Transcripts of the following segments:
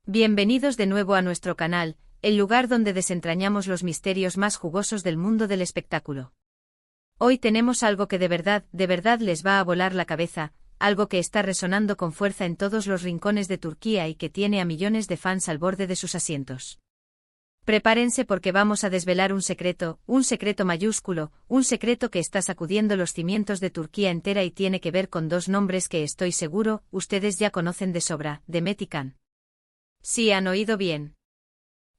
Bienvenidos de nuevo a nuestro canal, el lugar donde desentrañamos los misterios más jugosos del mundo del espectáculo. Hoy tenemos algo que de verdad les va a volar la cabeza, algo que está resonando con fuerza en todos los rincones de Turquía y que tiene a millones de fans al borde de sus asientos. Prepárense porque vamos a desvelar un secreto mayúsculo, un secreto que está sacudiendo los cimientos de Turquía entera y tiene que ver con dos nombres que estoy seguro, ustedes ya conocen de sobra, Demet y Can. Sí, han oído bien.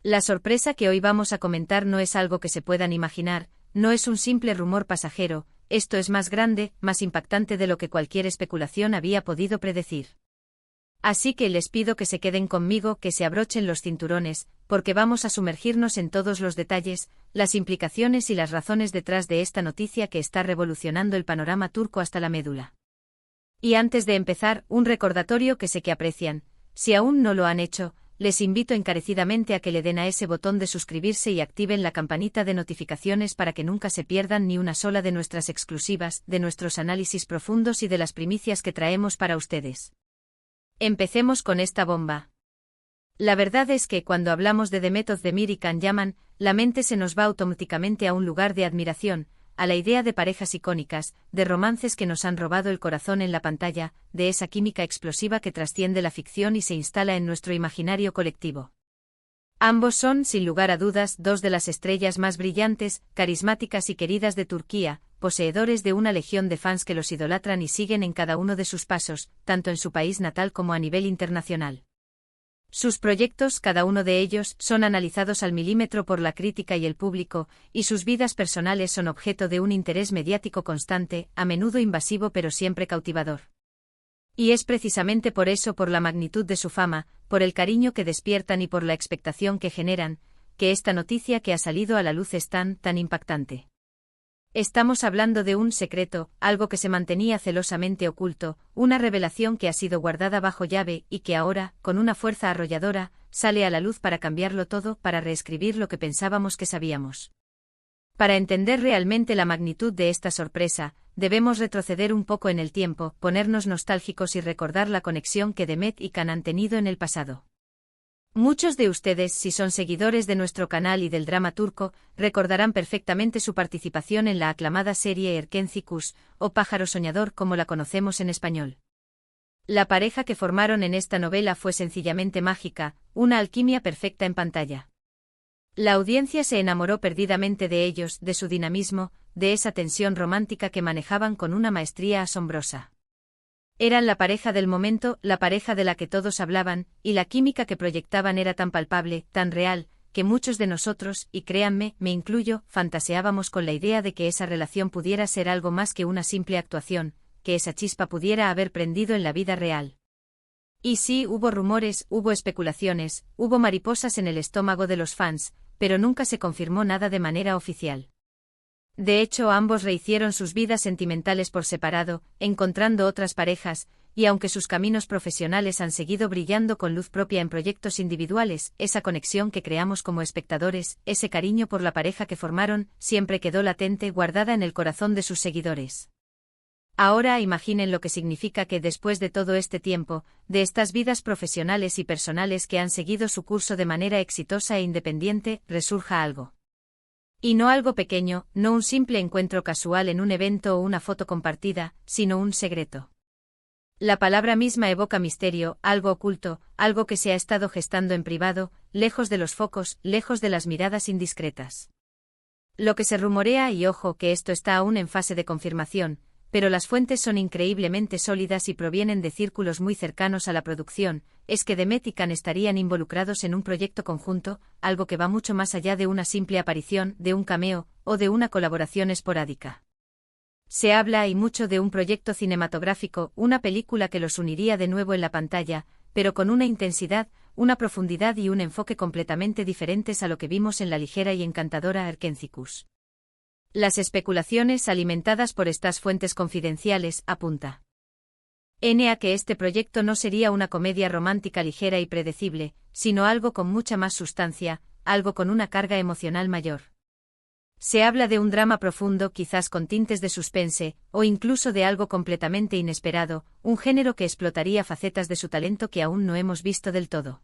La sorpresa que hoy vamos a comentar no es algo que se puedan imaginar, no es un simple rumor pasajero, esto es más grande, más impactante de lo que cualquier especulación había podido predecir. Así que les pido que se queden conmigo, que se abrochen los cinturones, porque vamos a sumergirnos en todos los detalles, las implicaciones y las razones detrás de esta noticia que está revolucionando el panorama turco hasta la médula. Y antes de empezar, un recordatorio que sé que aprecian. Si aún no lo han hecho, les invito encarecidamente a que le den a ese botón de suscribirse y activen la campanita de notificaciones para que nunca se pierdan ni una sola de nuestras exclusivas, de nuestros análisis profundos y de las primicias que traemos para ustedes. Empecemos con esta bomba. La verdad es que cuando hablamos de Demet Özdemir y Can Yaman, la mente se nos va automáticamente a un lugar de admiración, a la idea de parejas icónicas, de romances que nos han robado el corazón en la pantalla, de esa química explosiva que trasciende la ficción y se instala en nuestro imaginario colectivo. Ambos son, sin lugar a dudas, dos de las estrellas más brillantes, carismáticas y queridas de Turquía, poseedores de una legión de fans que los idolatran y siguen en cada uno de sus pasos, tanto en su país natal como a nivel internacional. Sus proyectos, cada uno de ellos, son analizados al milímetro por la crítica y el público, y sus vidas personales son objeto de un interés mediático constante, a menudo invasivo pero siempre cautivador. Y es precisamente por eso, por la magnitud de su fama, por el cariño que despiertan y por la expectación que generan, que esta noticia que ha salido a la luz es tan impactante. Estamos hablando de un secreto, algo que se mantenía celosamente oculto, una revelación que ha sido guardada bajo llave y que ahora, con una fuerza arrolladora, sale a la luz para cambiarlo todo, para reescribir lo que pensábamos que sabíamos. Para entender realmente la magnitud de esta sorpresa, debemos retroceder un poco en el tiempo, ponernos nostálgicos y recordar la conexión que Demet y Can han tenido en el pasado. Muchos de ustedes, si son seguidores de nuestro canal y del drama turco, recordarán perfectamente su participación en la aclamada serie Erkenci Kuş, o Pájaro Soñador como la conocemos en español. La pareja que formaron en esta novela fue sencillamente mágica, una alquimia perfecta en pantalla. La audiencia se enamoró perdidamente de ellos, de su dinamismo, de esa tensión romántica que manejaban con una maestría asombrosa. Eran la pareja del momento, la pareja de la que todos hablaban, y la química que proyectaban era tan palpable, tan real, que muchos de nosotros, y créanme, me incluyo, fantaseábamos con la idea de que esa relación pudiera ser algo más que una simple actuación, que esa chispa pudiera haber prendido en la vida real. Y sí, hubo rumores, hubo especulaciones, hubo mariposas en el estómago de los fans, pero nunca se confirmó nada de manera oficial. De hecho, ambos rehicieron sus vidas sentimentales por separado, encontrando otras parejas, y aunque sus caminos profesionales han seguido brillando con luz propia en proyectos individuales, esa conexión que creamos como espectadores, ese cariño por la pareja que formaron, siempre quedó latente, guardada en el corazón de sus seguidores. Ahora imaginen lo que significa que después de todo este tiempo, de estas vidas profesionales y personales que han seguido su curso de manera exitosa e independiente, resurja algo. Y no algo pequeño, no un simple encuentro casual en un evento o una foto compartida, sino un secreto. La palabra misma evoca misterio, algo oculto, algo que se ha estado gestando en privado, lejos de los focos, lejos de las miradas indiscretas. Lo que se rumorea, y ojo que esto está aún en fase de confirmación, pero las fuentes son increíblemente sólidas y provienen de círculos muy cercanos a la producción, es que Demet y Can estarían involucrados en un proyecto conjunto, algo que va mucho más allá de una simple aparición, de un cameo, o de una colaboración esporádica. Se habla y mucho de un proyecto cinematográfico, una película que los uniría de nuevo en la pantalla, pero con una intensidad, una profundidad y un enfoque completamente diferentes a lo que vimos en la ligera y encantadora Erkenci Kuş. Las especulaciones alimentadas por estas fuentes confidenciales apunta a que este proyecto no sería una comedia romántica ligera y predecible, sino algo con mucha más sustancia, algo con una carga emocional mayor. Se habla de un drama profundo, quizás con tintes de suspense, o incluso de algo completamente inesperado, un género que explotaría facetas de su talento que aún no hemos visto del todo.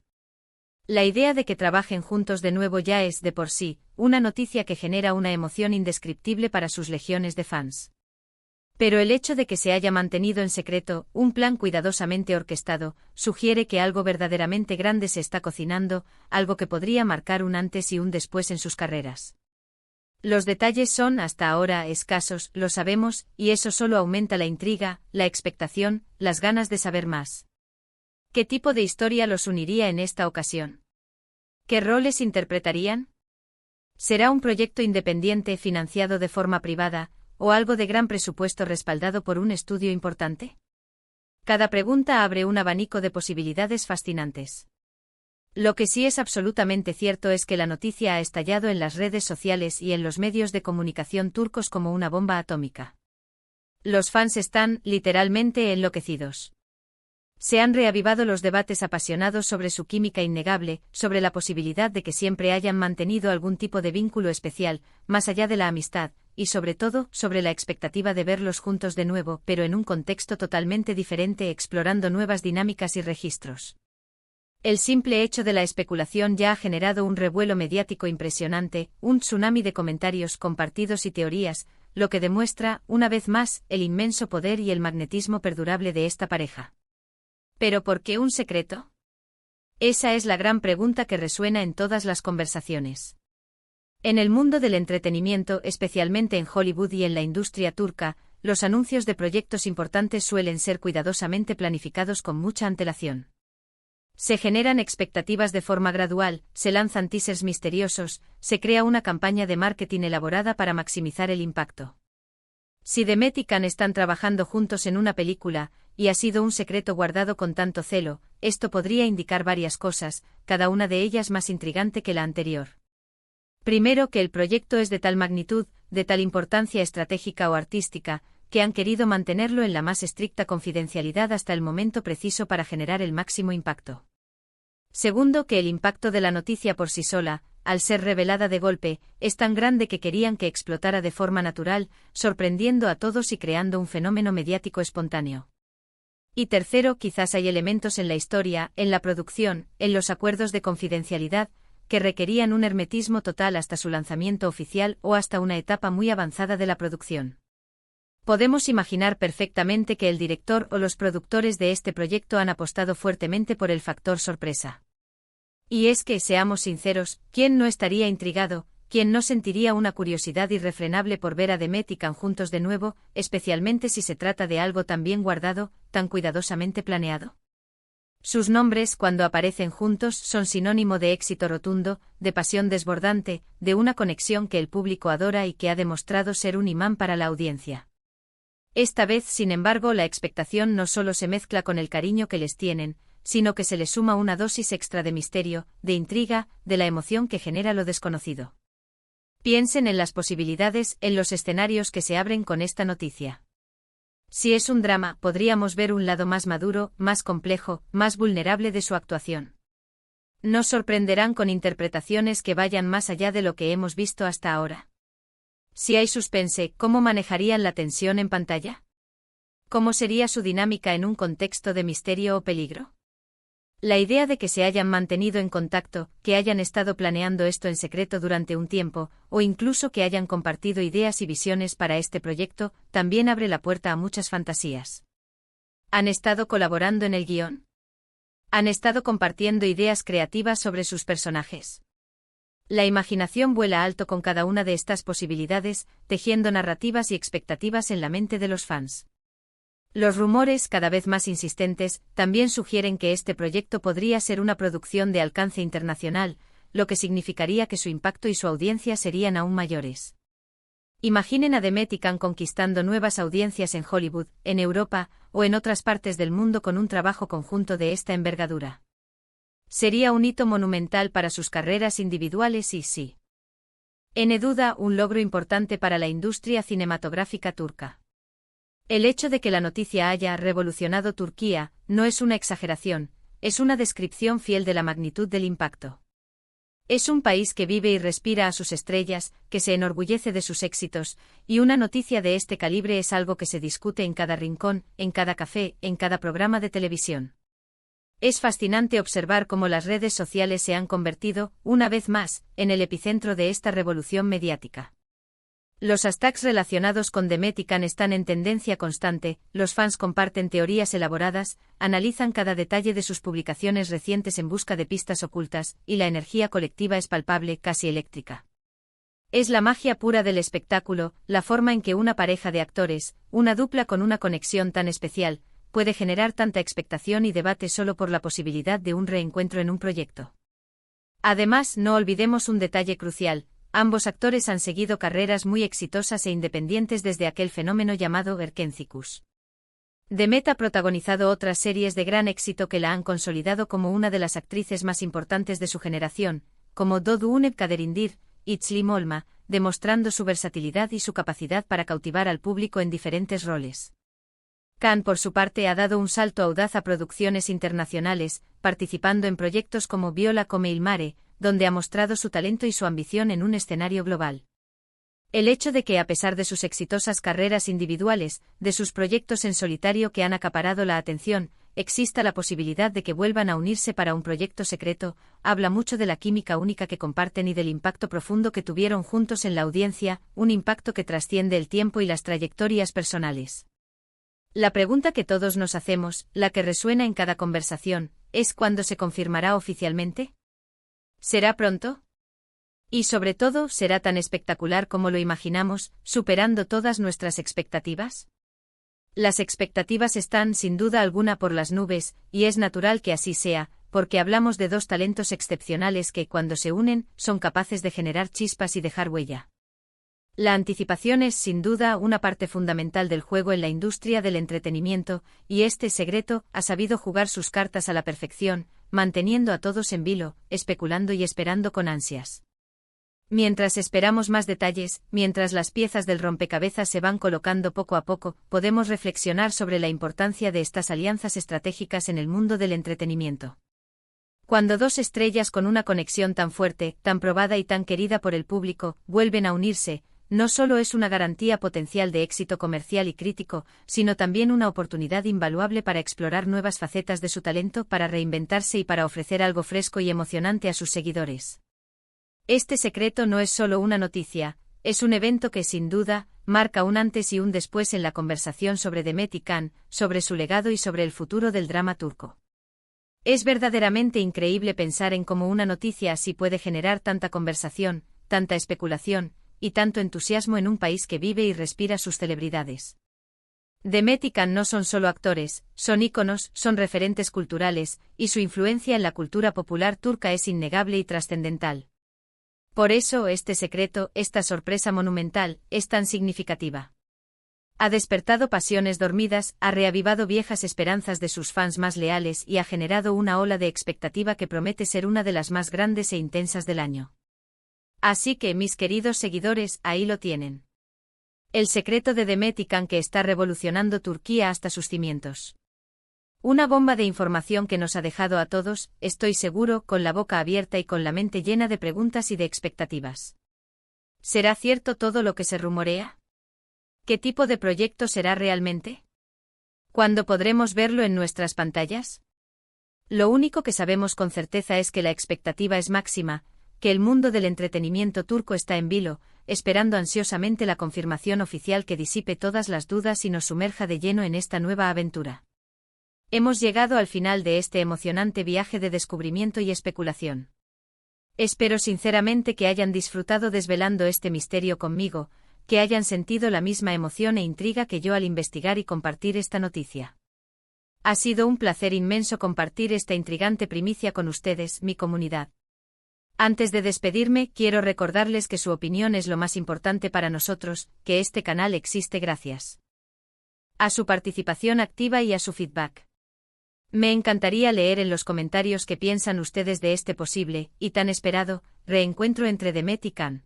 La idea de que trabajen juntos de nuevo ya es, de por sí, una noticia que genera una emoción indescriptible para sus legiones de fans. Pero el hecho de que se haya mantenido en secreto, un plan cuidadosamente orquestado, sugiere que algo verdaderamente grande se está cocinando, algo que podría marcar un antes y un después en sus carreras. Los detalles son, hasta ahora, escasos, lo sabemos, y eso solo aumenta la intriga, la expectación, las ganas de saber más. ¿Qué tipo de historia los uniría en esta ocasión? ¿Qué roles interpretarían? ¿Será un proyecto independiente financiado de forma privada, o algo de gran presupuesto respaldado por un estudio importante? Cada pregunta abre un abanico de posibilidades fascinantes. Lo que sí es absolutamente cierto es que la noticia ha estallado en las redes sociales y en los medios de comunicación turcos como una bomba atómica. Los fans están, literalmente, enloquecidos. Se han reavivado los debates apasionados sobre su química innegable, sobre la posibilidad de que siempre hayan mantenido algún tipo de vínculo especial, más allá de la amistad, y sobre todo, sobre la expectativa de verlos juntos de nuevo, pero en un contexto totalmente diferente, explorando nuevas dinámicas y registros. El simple hecho de la especulación ya ha generado un revuelo mediático impresionante, un tsunami de comentarios compartidos y teorías, lo que demuestra, una vez más, el inmenso poder y el magnetismo perdurable de esta pareja. ¿Pero por qué un secreto? Esa es la gran pregunta que resuena en todas las conversaciones. En el mundo del entretenimiento, especialmente en Hollywood y en la industria turca, los anuncios de proyectos importantes suelen ser cuidadosamente planificados con mucha antelación. Se generan expectativas de forma gradual, se lanzan teasers misteriosos, se crea una campaña de marketing elaborada para maximizar el impacto. Si Demet y Can están trabajando juntos en una película, y ha sido un secreto guardado con tanto celo, esto podría indicar varias cosas, cada una de ellas más intrigante que la anterior. Primero, que el proyecto es de tal magnitud, de tal importancia estratégica o artística, que han querido mantenerlo en la más estricta confidencialidad hasta el momento preciso para generar el máximo impacto. Segundo, que el impacto de la noticia por sí sola, al ser revelada de golpe, es tan grande que querían que explotara de forma natural, sorprendiendo a todos y creando un fenómeno mediático espontáneo. Y tercero, quizás hay elementos en la historia, en la producción, en los acuerdos de confidencialidad, que requerían un hermetismo total hasta su lanzamiento oficial o hasta una etapa muy avanzada de la producción. Podemos imaginar perfectamente que el director o los productores de este proyecto han apostado fuertemente por el factor sorpresa. Y es que, seamos sinceros, ¿quién no estaría intrigado, quién no sentiría una curiosidad irrefrenable por ver a Demet y Can juntos de nuevo, especialmente si se trata de algo tan bien guardado, tan cuidadosamente planeado? Sus nombres, cuando aparecen juntos, son sinónimo de éxito rotundo, de pasión desbordante, de una conexión que el público adora y que ha demostrado ser un imán para la audiencia. Esta vez, sin embargo, la expectación no solo se mezcla con el cariño que les tienen, sino que se le suma una dosis extra de misterio, de intriga, de la emoción que genera lo desconocido. Piensen en las posibilidades, en los escenarios que se abren con esta noticia. Si es un drama, podríamos ver un lado más maduro, más complejo, más vulnerable de su actuación. Nos sorprenderán con interpretaciones que vayan más allá de lo que hemos visto hasta ahora. Si hay suspense, ¿cómo manejarían la tensión en pantalla? ¿Cómo sería su dinámica en un contexto de misterio o peligro? La idea de que se hayan mantenido en contacto, que hayan estado planeando esto en secreto durante un tiempo, o incluso que hayan compartido ideas y visiones para este proyecto, también abre la puerta a muchas fantasías. ¿Han estado colaborando en el guión? ¿Han estado compartiendo ideas creativas sobre sus personajes? La imaginación vuela alto con cada una de estas posibilidades, tejiendo narrativas y expectativas en la mente de los fans. Los rumores, cada vez más insistentes, también sugieren que este proyecto podría ser una producción de alcance internacional, lo que significaría que su impacto y su audiencia serían aún mayores. Imaginen a Demet y Can conquistando nuevas audiencias en Hollywood, en Europa, o en otras partes del mundo con un trabajo conjunto de esta envergadura. Sería un hito monumental para sus carreras individuales y, sí, en duda, un logro importante para la industria cinematográfica turca. El hecho de que la noticia haya revolucionado Turquía no es una exageración, es una descripción fiel de la magnitud del impacto. Es un país que vive y respira a sus estrellas, que se enorgullece de sus éxitos, y una noticia de este calibre es algo que se discute en cada rincón, en cada café, en cada programa de televisión. Es fascinante observar cómo las redes sociales se han convertido, una vez más, en el epicentro de esta revolución mediática. Los hashtags relacionados con The Metican están en tendencia constante, los fans comparten teorías elaboradas, analizan cada detalle de sus publicaciones recientes en busca de pistas ocultas, y la energía colectiva es palpable, casi eléctrica. Es la magia pura del espectáculo, la forma en que una pareja de actores, una dupla con una conexión tan especial, puede generar tanta expectación y debate solo por la posibilidad de un reencuentro en un proyecto. Además, no olvidemos un detalle crucial. Ambos actores han seguido carreras muy exitosas e independientes desde aquel fenómeno llamado Erkencikus. Demet ha protagonizado otras series de gran éxito que la han consolidado como una de las actrices más importantes de su generación, como Dodunep Kaderindir y Tzlim Olma, demostrando su versatilidad y su capacidad para cautivar al público en diferentes roles. Khan, por su parte, ha dado un salto audaz a producciones internacionales, participando en proyectos como Viola come il mare, donde ha mostrado su talento y su ambición en un escenario global. El hecho de que, a pesar de sus exitosas carreras individuales, de sus proyectos en solitario que han acaparado la atención, exista la posibilidad de que vuelvan a unirse para un proyecto secreto, habla mucho de la química única que comparten y del impacto profundo que tuvieron juntos en la audiencia, un impacto que trasciende el tiempo y las trayectorias personales. La pregunta que todos nos hacemos, la que resuena en cada conversación, es ¿cuándo se confirmará oficialmente? ¿Será pronto? Y sobre todo, ¿será tan espectacular como lo imaginamos, superando todas nuestras expectativas? Las expectativas están, sin duda alguna, por las nubes, y es natural que así sea, porque hablamos de dos talentos excepcionales que, cuando se unen, son capaces de generar chispas y dejar huella. La anticipación es, sin duda, una parte fundamental del juego en la industria del entretenimiento, y este secreto ha sabido jugar sus cartas a la perfección, manteniendo a todos en vilo, especulando y esperando con ansias. Mientras esperamos más detalles, mientras las piezas del rompecabezas se van colocando poco a poco, podemos reflexionar sobre la importancia de estas alianzas estratégicas en el mundo del entretenimiento. Cuando dos estrellas con una conexión tan fuerte, tan probada y tan querida por el público, vuelven a unirse, no solo es una garantía potencial de éxito comercial y crítico, sino también una oportunidad invaluable para explorar nuevas facetas de su talento, para reinventarse y para ofrecer algo fresco y emocionante a sus seguidores. Este secreto no es solo una noticia, es un evento que, sin duda, marca un antes y un después en la conversación sobre Demet y Khan, sobre su legado y sobre el futuro del drama turco. Es verdaderamente increíble pensar en cómo una noticia así puede generar tanta conversación, tanta especulación, y tanto entusiasmo en un país que vive y respira sus celebridades. Demet y Khan no son solo actores, son íconos, son referentes culturales, y su influencia en la cultura popular turca es innegable y trascendental. Por eso este secreto, esta sorpresa monumental, es tan significativa. Ha despertado pasiones dormidas, ha reavivado viejas esperanzas de sus fans más leales y ha generado una ola de expectativa que promete ser una de las más grandes e intensas del año. Así que, mis queridos seguidores, ahí lo tienen. El secreto de Demet y Khan que está revolucionando Turquía hasta sus cimientos. Una bomba de información que nos ha dejado a todos, estoy seguro, con la boca abierta y con la mente llena de preguntas y de expectativas. ¿Será cierto todo lo que se rumorea? ¿Qué tipo de proyecto será realmente? ¿Cuándo podremos verlo en nuestras pantallas? Lo único que sabemos con certeza es que la expectativa es máxima, que el mundo del entretenimiento turco está en vilo, esperando ansiosamente la confirmación oficial que disipe todas las dudas y nos sumerja de lleno en esta nueva aventura. Hemos llegado al final de este emocionante viaje de descubrimiento y especulación. Espero sinceramente que hayan disfrutado desvelando este misterio conmigo, que hayan sentido la misma emoción e intriga que yo al investigar y compartir esta noticia. Ha sido un placer inmenso compartir esta intrigante primicia con ustedes, mi comunidad. Antes de despedirme, quiero recordarles que su opinión es lo más importante para nosotros, que este canal existe gracias a su participación activa y a su feedback. Me encantaría leer en los comentarios qué piensan ustedes de este posible, y tan esperado, reencuentro entre Demet y Khan.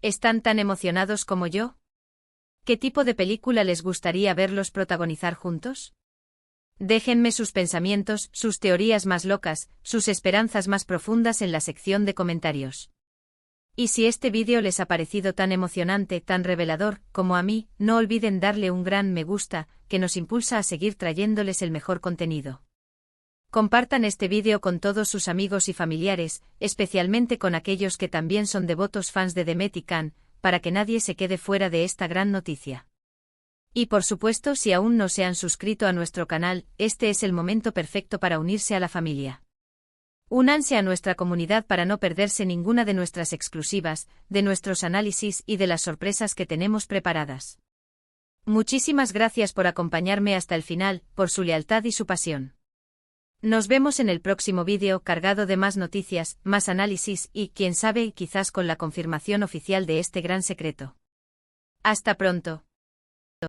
¿Están tan emocionados como yo? ¿Qué tipo de película les gustaría verlos protagonizar juntos? Déjenme sus pensamientos, sus teorías más locas, sus esperanzas más profundas en la sección de comentarios. Y si este vídeo les ha parecido tan emocionante, tan revelador, como a mí, no olviden darle un gran me gusta, que nos impulsa a seguir trayéndoles el mejor contenido. Compartan este vídeo con todos sus amigos y familiares, especialmente con aquellos que también son devotos fans de Demet y Can, para que nadie se quede fuera de esta gran noticia. Y por supuesto, si aún no se han suscrito a nuestro canal, este es el momento perfecto para unirse a la familia. Únanse a nuestra comunidad para no perderse ninguna de nuestras exclusivas, de nuestros análisis y de las sorpresas que tenemos preparadas. Muchísimas gracias por acompañarme hasta el final, por su lealtad y su pasión. Nos vemos en el próximo vídeo cargado de más noticias, más análisis y, quién sabe, quizás con la confirmación oficial de este gran secreto. Hasta pronto.